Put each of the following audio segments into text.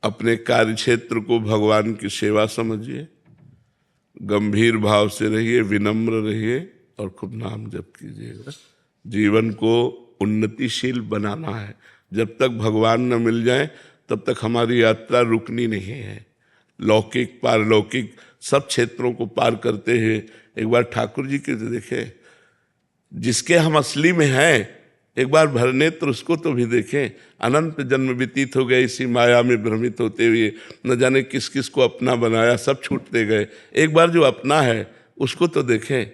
अपने कार्य क्षेत्र को भगवान की सेवा समझिए, गंभीर भाव से रहिए, विनम्र रहिए और खूब नाम जप कीजिएगा। जीवन को उन्नतिशील बनाना है। जब तक भगवान न मिल जाए तब तक हमारी यात्रा रुकनी नहीं है। लौकिक पारलौकिक सब क्षेत्रों को पार करते हुए एक बार ठाकुर जी के देखें, जिसके हम असली में हैं, एक बार भरनेत्र उसको तो भी देखें। अनंत जन्म व्यतीत हो गए इसी माया में भ्रमित होते हुए, न जाने किस किस को अपना बनाया, सब छूटते गए। एक बार जो अपना है उसको तो देखें,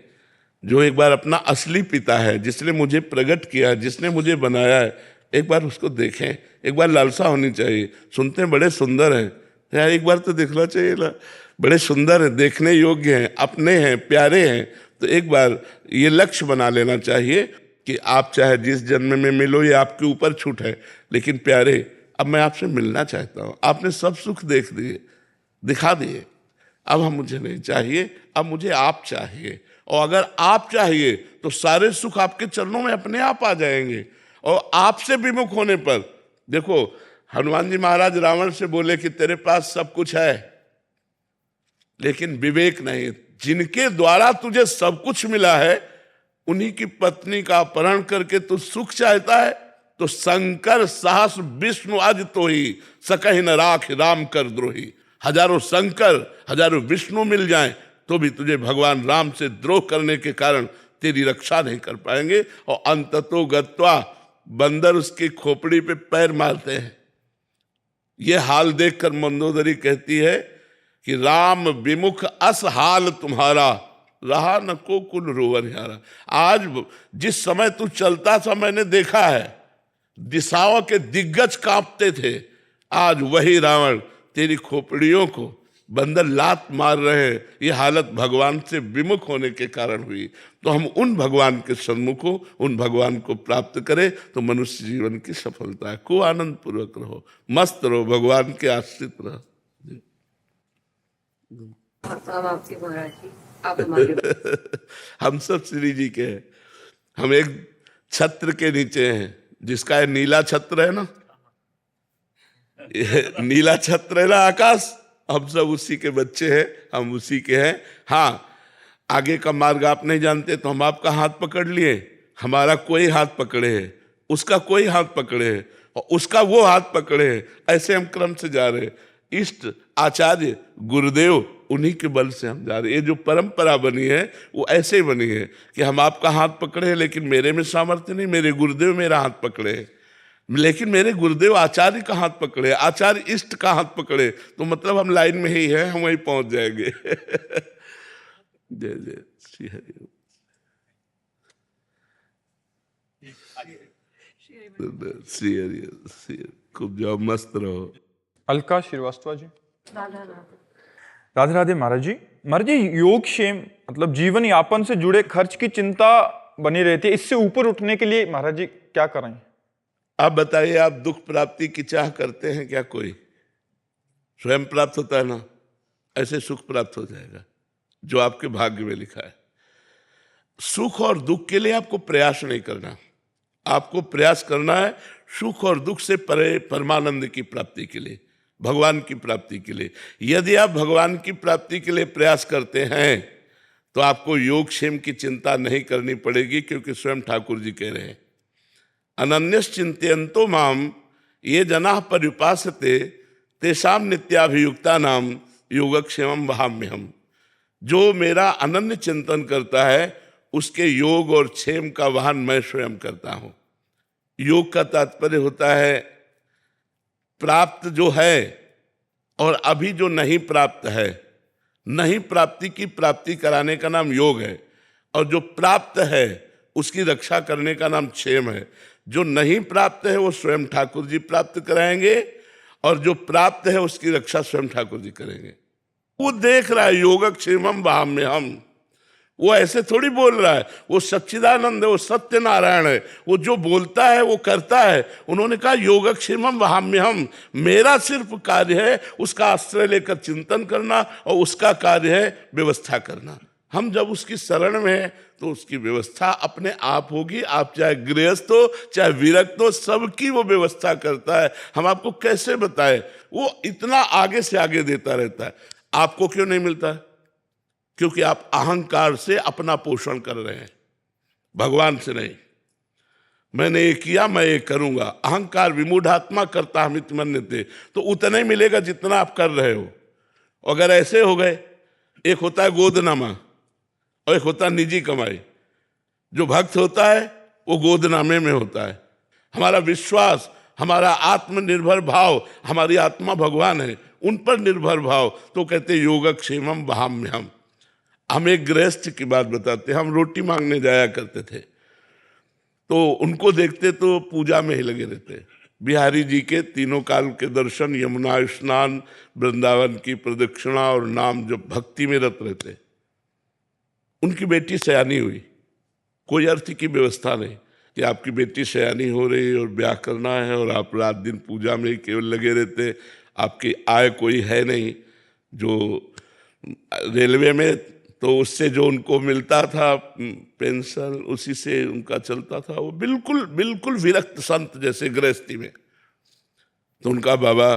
जो एक बार अपना असली पिता है, जिसने मुझे प्रकट किया, जिसने मुझे बनाया है, एक बार उसको देखें। एक बार लालसा होनी चाहिए। सुनते हैं बड़े सुंदर हैं यार, एक बार तो देखना चाहिए ना, बड़े सुंदर हैं, देखने योग्य हैं, अपने हैं, प्यारे हैं। तो एक बार ये लक्ष्य बना लेना चाहिए कि आप चाहे जिस जन्म में मिलो, ये आपके ऊपर छूट है, लेकिन प्यारे अब मैं आपसे मिलना चाहता हूँ। आपने सब सुख देख दिए, दिखा दिए, अब हम मुझे नहीं चाहिए, अब मुझे आप चाहिए। और अगर आप चाहिए तो सारे सुख आपके चरणों में अपने आप आ जाएंगे। और आपसे विमुख होने पर, देखो हनुमान जी महाराज रावण से बोले कि तेरे पास सब कुछ है लेकिन विवेक नहीं। जिनके द्वारा तुझे सब कुछ मिला है उन्हीं की पत्नी का अपहरण करके तू सुख चाहता है। तो शंकर सहस विष्णु आज तो ही सकहि न राख राम कर द्रोही। हजारों शंकर हजारों विष्णु मिल जाएं तो भी तुझे भगवान राम से द्रोह करने के कारण तेरी रक्षा नहीं कर पाएंगे। और अंततो गत्वा बंदर उसकी खोपड़ी पे पैर मारते हैं। ये हाल देखकर मंदोदरी कहती है कि राम विमुख अस हाल तुम्हारा, रहा न को कुल रोवन यारा। आज जिस समय तू चलता था मैंने देखा है, दिशाओं के दिग्गज कांपते थे। आज वही रावण तेरी खोपड़ियों को बंदर लात मार रहे हैं। ये हालत भगवान से विमुख होने के कारण हुई। तो हम उन भगवान के सन्मुख हो, उन भगवान को प्राप्त करें तो मनुष्य जीवन की सफलता है। खूब आनंद पूर्वक रहो, मस्त रहो, भगवान के आश्रित रहो। हम सब श्री जी के हैं। हम एक छत्र के नीचे हैं, जिसका है नीला छत्र है ना, नीला छत्र है ना आकाश, हम सब उसी के बच्चे हैं, हम उसी के हैं। हाँ, आगे का मार्ग आप नहीं जानते तो हम आपका हाथ पकड़ लिए, हमारा कोई हाथ पकड़े है, उसका कोई हाथ पकड़े है और उसका वो हाथ पकड़े है। ऐसे हम क्रम से जा रहे हैं। इष्ट आचार्य गुरुदेव उन्हीं के बल से हम जा रहे हैं। ये जो परंपरा बनी है वो ऐसे ही बनी है कि हम आपका हाथ पकड़े हैं लेकिन मेरे में सामर्थ्य नहीं, मेरे गुरुदेव मेरा हाथ पकड़े हैं, लेकिन मेरे गुरुदेव आचार्य का हाथ पकड़े, आचार्य इष्ट का हाथ पकड़े, तो मतलब हम लाइन में ही हैं, हम वहीं पहुंच जाएंगे। जय जय श्री हरि। श्री हरि, खूब जाओ, मस्त रहो। अलका श्रीवास्तव जी। राधे राधे महाराज जी। महाराज जी, योग क्षेम मतलब जीवन यापन से जुड़े खर्च की चिंता बनी रहती है, इससे ऊपर उठने के लिए महाराज जी क्या करें? आप बताइए, आप दुख प्राप्ति की चाह करते हैं क्या? कोई स्वयं प्राप्त होता है ना, ऐसे सुख प्राप्त हो जाएगा जो आपके भाग्य में लिखा है। सुख और दुख के लिए आपको प्रयास नहीं करना, आपको प्रयास करना है सुख और दुख से परे परमानंद की प्राप्ति के लिए, भगवान की प्राप्ति के लिए। यदि आप भगवान की प्राप्ति के लिए प्रयास करते हैं तो आपको योग क्षेम की चिंता नहीं करनी पड़ेगी, क्योंकि स्वयं ठाकुर जी कह रहे हैं अनन्यश्चिन्तयन्तो माम ये जनाः पर्युपासते तेषां नित्याभियुक्ता नाम योगक्षेमं वहाम्यहम्। जो मेरा अनन्य चिंतन करता है उसके योग और क्षेम का वाहन मैं स्वयं करता हूं। योग का तात्पर्य होता है प्राप्त जो है और अभी जो नहीं प्राप्त है, नहीं प्राप्ति की प्राप्ति कराने का नाम योग है, और जो प्राप्त है उसकी रक्षा करने का नाम क्षेम है। जो नहीं प्राप्त है वो स्वयं ठाकुर जी प्राप्त कराएंगे, और जो प्राप्त है उसकी रक्षा स्वयं ठाकुर जी करेंगे। वो देख रहा है योगक्षेमं वहाम्यहम्, वो ऐसे थोड़ी बोल रहा है, वो सच्चिदानंद है, वो सत्य नारायण है, वो जो बोलता है वो करता है। उन्होंने कहा योगक्षेमं वहाम्यहम्, मेरा सिर्फ कार्य है उसका आश्रय लेकर चिंतन करना और उसका कार्य है व्यवस्था करना। हम जब उसकी शरण में हैं तो उसकी व्यवस्था अपने आप होगी। आप चाहे गृहस्थ हो चाहे विरक्त हो, सबकी वो व्यवस्था करता है। हम आपको कैसे बताएं, वो इतना आगे से आगे देता रहता है। आपको क्यों नहीं मिलता? क्योंकि आप अहंकार से अपना पोषण कर रहे हैं, भगवान से नहीं। मैंने ये किया, मैं ये करूंगा। अहंकार विमूढ़ात्मा करता हम मन्यते, तो उतना ही मिलेगा जितना आप कर रहे हो। अगर ऐसे हो गए, एक होता है गोदनामा और एक होता है निजी कमाई। जो भक्त होता है वो गोदनामे में होता है। हमारा विश्वास, हमारा आत्मनिर्भर भाव, हमारी आत्मा भगवान है, उन पर निर्भर भाव, तो कहते योगक्षेमम वहाम्यहम्। हम एक गृहस्थ की बात बताते, हम रोटी मांगने जाया करते थे, तो उनको देखते तो पूजा में ही लगे रहते। बिहारी जी के तीनों काल के दर्शन, यमुना स्नान, वृंदावन की प्रदक्षिणा और नाम जब भक्ति में रत रहते। उनकी बेटी सयानी हुई, कोई अर्थ की व्यवस्था नहीं कि आपकी बेटी सयानी हो रही है और ब्याह करना है और आप रात दिन पूजा में ही केवल लगे रहते। आपकी आय कोई है नहीं। जो रेलवे में तो उससे जो उनको मिलता था पेंशन, उसी से उनका चलता था। वो बिल्कुल बिल्कुल विरक्त संत जैसे गृहस्थी में। तो उनका बाबा,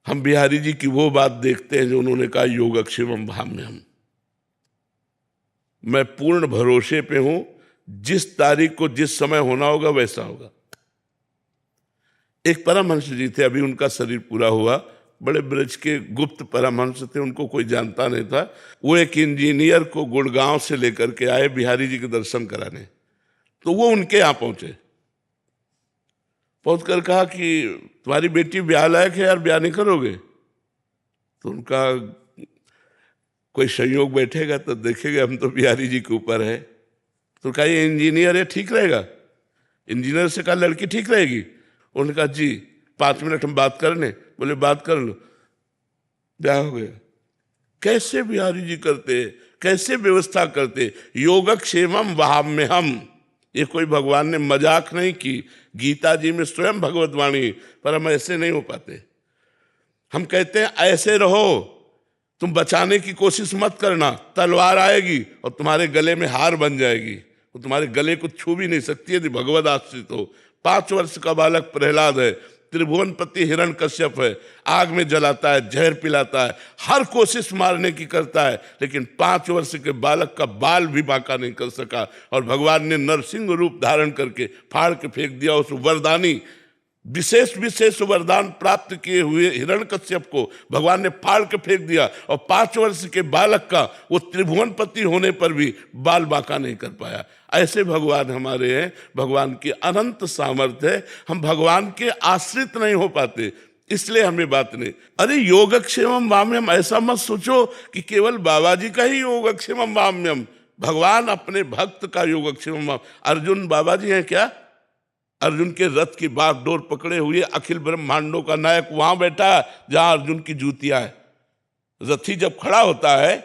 हम बिहारी जी की वो बात देखते हैं जो उन्होंने कहा योगक्षेमम वहाम्यहम्। मैं पूर्ण भरोसे पे हूं, जिस तारीख को जिस समय होना होगा वैसा होगा। एक परमहंस जी थे, अभी उनका शरीर पूरा हुआ, बड़े ब्रज के गुप्त परमहंस थे, उनको कोई जानता नहीं था। वो एक इंजीनियर को गुड़गांव से लेकर के आए बिहारी जी के दर्शन कराने। तो वो उनके यहाँ पहुंचे, पहुंच कर कहा कि तुम्हारी बेटी ब्याह लायक है यार, ब्याह नहीं करोगे? तो उनका कोई संयोग बैठेगा तो देखेगा हम तो बिहारी जी के ऊपर है। तो कहा ये इंजीनियर है, ठीक रहेगा? इंजीनियर से कहा लड़की ठीक रहेगी? उन्होंने कहा जी 5 मिनट हम बात करने। बोले बात कर लो, ब्याह हो गया। कैसे बिहारी जी करते, कैसे व्यवस्था करते? योगक्षेमम वहाम्यहम्। ये कोई भगवान ने मजाक नहीं की, गीता जी में स्वयं भगवत वाणी, पर हम ऐसे नहीं हो पाते। हम कहते हैं ऐसे रहो, तुम बचाने की कोशिश मत करना, तलवार आएगी और तुम्हारे गले में हार बन जाएगी, वो तुम्हारे गले को छू भी नहीं सकती यदि भगवत आश्रित हो। 5 वर्ष का बालक प्रहलाद है, त्रिभुवनपति हिरण्यकश्यप है, आग में जलाता है, जहर पिलाता है, हर कोशिश मारने की करता है, लेकिन 5 वर्ष के बालक का बाल भी बांका नहीं कर सका। और भगवान ने नरसिंह रूप धारण करके फाड़ के फेंक दिया उस वरदानी, विशेष विशेष वरदान प्राप्त किए हुए हिरण्यकश्यप को भगवान ने फाड़ के फेंक दिया। और 5 वर्ष के बालक का वो त्रिभुवनपति होने पर भी बाल बांका नहीं कर पाया। ऐसे भगवान हमारे हैं, भगवान की अनंत सामर्थ्य है। हम भगवान के आश्रित नहीं हो पाते, इसलिए हमें बात नहीं। अरे योगक्षेमम वाम्यम, ऐसा मत सोचो कि केवल बाबा जी का ही योगक्षेमम वाम्यम। भगवान अपने भक्त का योगक्षेमम। अर्जुन बाबा जी हैं क्या? अर्जुन के रथ की बागडोर पकड़े हुए अखिल ब्रह्मांडों का नायक वहां बैठा जहां अर्जुन की जूतियां है। रथी जब खड़ा होता है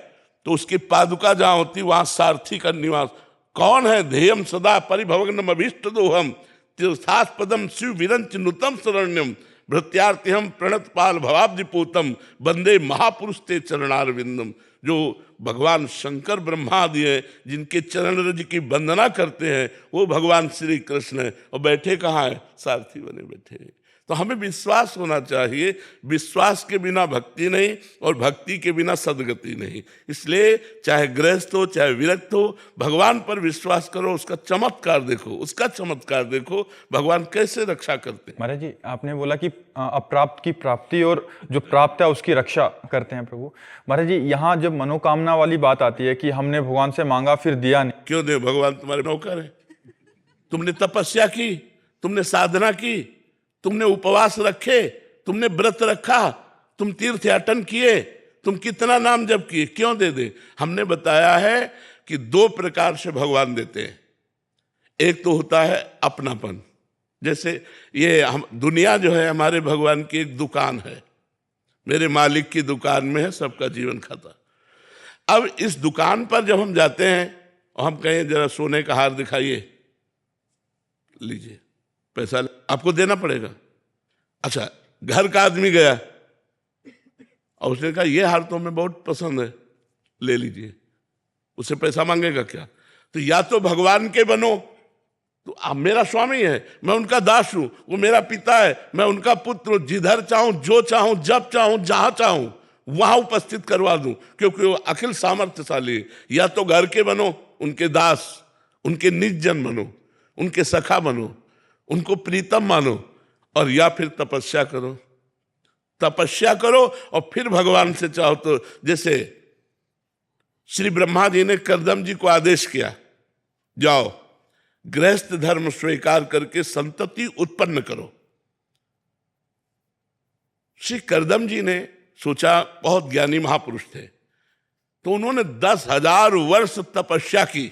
तो उसकी पादुका जहां होती वहां सारथी का निवास। कौन है? ध्येयम सदा परिभवग्नम अभीष्ट दोहम तीर्थास्पदम शिव विरंच नुतम शरण्यम भृत्यार्तिहम प्रणत पाल भवाब्धिपूतम वंदे महापुरुष ते चरणारविंदम। जो भगवान शंकर ब्रह्मा आदि हैं, जिनके चरण रज की वंदना करते हैं, वो भगवान श्री कृष्ण है। और बैठे कहाँ है? सारथी बने बैठे हैं। तो हमें विश्वास होना चाहिए, विश्वास के बिना भक्ति नहीं और भक्ति के बिना सदगति नहीं। इसलिए चाहे गृहस्थ हो चाहे विरक्त हो, भगवान पर विश्वास करो, उसका चमत्कार देखो, उसका चमत्कार देखो, भगवान कैसे रक्षा करते हैं। महाराज जी, आपने बोला कि अप्राप्त की प्राप्ति और जो प्राप्त है उसकी रक्षा करते हैं प्रभु। महाराज जी, यहाँ जब मनोकामना वाली बात आती है कि हमने भगवान से मांगा फिर दिया नहीं, क्यों दे? भगवान तुम्हारे नौकर है। तुमने तपस्या की, तुमने साधना की, तुमने उपवास रखे, तुमने व्रत रखा, तुम तीर्थ याटन किए, तुम कितना नाम जप किए, क्यों दे दे? हमने बताया है कि 2 प्रकार से भगवान देते हैं। एक तो होता है अपनापन, जैसे ये हम दुनिया जो है हमारे भगवान की एक दुकान है, मेरे मालिक की दुकान में है सबका जीवन खाता। अब इस दुकान पर जब हम जाते हैं और हम कहें जरा सोने का हार दिखाइए, लीजिए, पैसा आपको देना पड़ेगा। अच्छा, घर का आदमी गया और उसने कहा ये हार तो हमें बहुत पसंद है, ले लीजिए, उससे पैसा मांगेगा क्या? तो या तो भगवान के बनो, तो आप मेरा स्वामी है, मैं उनका दास हूं, वो मेरा पिता है, मैं उनका पुत्र हूं, जिधर चाहूं, जो चाहूं, जब चाहूं, जहां चाहूं वहां उपस्थित करवा दूं, क्योंकि वो अखिल सामर्थ्यशाली है। या तो घर के बनो, उनके दास, उनके निज जन बनो, उनके सखा बनो, उनको प्रीतम मानो, और या फिर तपस्या करो। तपस्या करो और फिर भगवान से चाहो तो, जैसे श्री ब्रह्मा जी ने कर्दम जी को आदेश किया, जाओ गृहस्थ धर्म स्वीकार करके संतति उत्पन्न करो। श्री कर्दम जी ने सोचा, बहुत ज्ञानी महापुरुष थे, तो उन्होंने 10,000 वर्ष तपस्या की।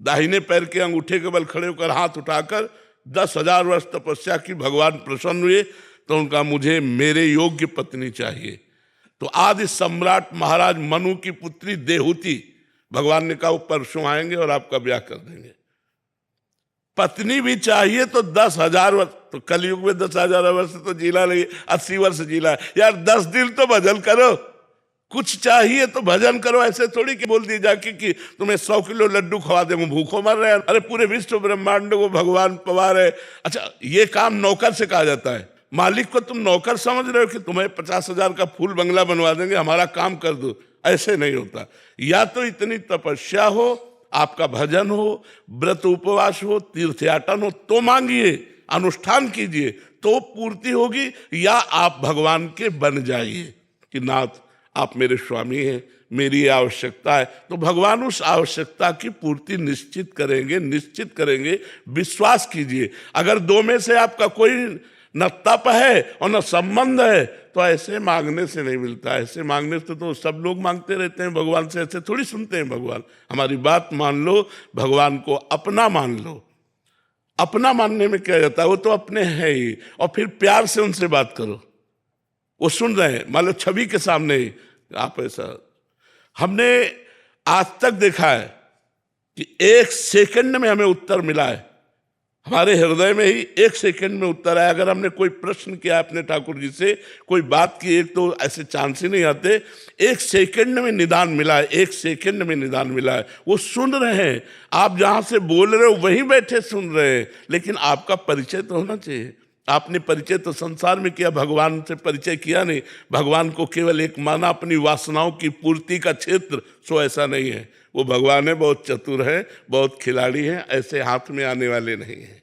दाहिने पैर के अंगूठे के बल खड़े होकर हाथ उठाकर 10,000 वर्ष तपस्या की। भगवान प्रसन्न हुए तो उनका, मुझे मेरे योग्य पत्नी चाहिए। तो आदि सम्राट महाराज मनु की पुत्री देहूति, भगवान ने कहा वो परसों आएंगे और आपका ब्याह कर देंगे। पत्नी भी चाहिए तो 10,000 वर्ष, तो कलयुग में 10,000 वर्ष तो जीला नहीं, 80 वर्ष जीला यार। 10 दिन तो भजन करो, कुछ चाहिए तो भजन करो। ऐसे थोड़ी कि बोल दी जाके कि तुम्हें 100 किलो लड्डू खवा दे, भूखों मर रहे हैं। अरे पूरे विश्व ब्रह्मांड को भगवान पवार है। अच्छा, ये काम नौकर से कहा जाता है। मालिक को तुम नौकर समझ रहे हो कि तुम्हें 50,000 का फूल बंगला बनवा देंगे, हमारा काम कर दो, ऐसे नहीं होता। या तो इतनी तपस्या हो, आपका भजन हो, व्रत उपवास हो, तीर्थयाटन हो, तो मांगिए, अनुष्ठान कीजिए तो पूर्ति होगी। या आप भगवान के बन जाइए कि नाथ आप मेरे स्वामी हैं, मेरी आवश्यकता है, तो भगवान उस आवश्यकता की पूर्ति निश्चित करेंगे, निश्चित करेंगे। विश्वास कीजिए। अगर दो में से आपका कोई न तप है और न संबंध है तो ऐसे मांगने से नहीं मिलता। ऐसे मांगने से तो सब लोग मांगते रहते हैं भगवान से, ऐसे थोड़ी सुनते हैं भगवान। हमारी बात मान लो, भगवान को अपना मान लो। अपना मानने में क्या जाता है, वो तो अपने है ही। और फिर प्यार से उनसे बात करो, वो सुन रहे हैं, मान लो छवि के सामने ही आप ऐसा। हमने आज तक देखा है कि 1 सेकंड में हमें उत्तर मिला है, हमारे हृदय में ही 1 सेकंड में उत्तर आया। अगर हमने कोई प्रश्न किया अपने ठाकुर जी से, कोई बात की, एक तो ऐसे चांस ही नहीं आते, 1 सेकंड में निदान मिला है, 1 सेकंड में निदान मिला है। वो सुन रहे हैं, आप जहां से बोल रहे हो वहीं बैठे सुन रहे हैं। लेकिन आपका परिचय तो होना चाहिए। आपने परिचय तो संसार में किया, भगवान से परिचय किया नहीं। भगवान को केवल एक माना अपनी वासनाओं की पूर्ति का क्षेत्र, सो ऐसा नहीं है। वो भगवान है, बहुत चतुर है, बहुत खिलाड़ी है, ऐसे हाथ में आने वाले नहीं हैं।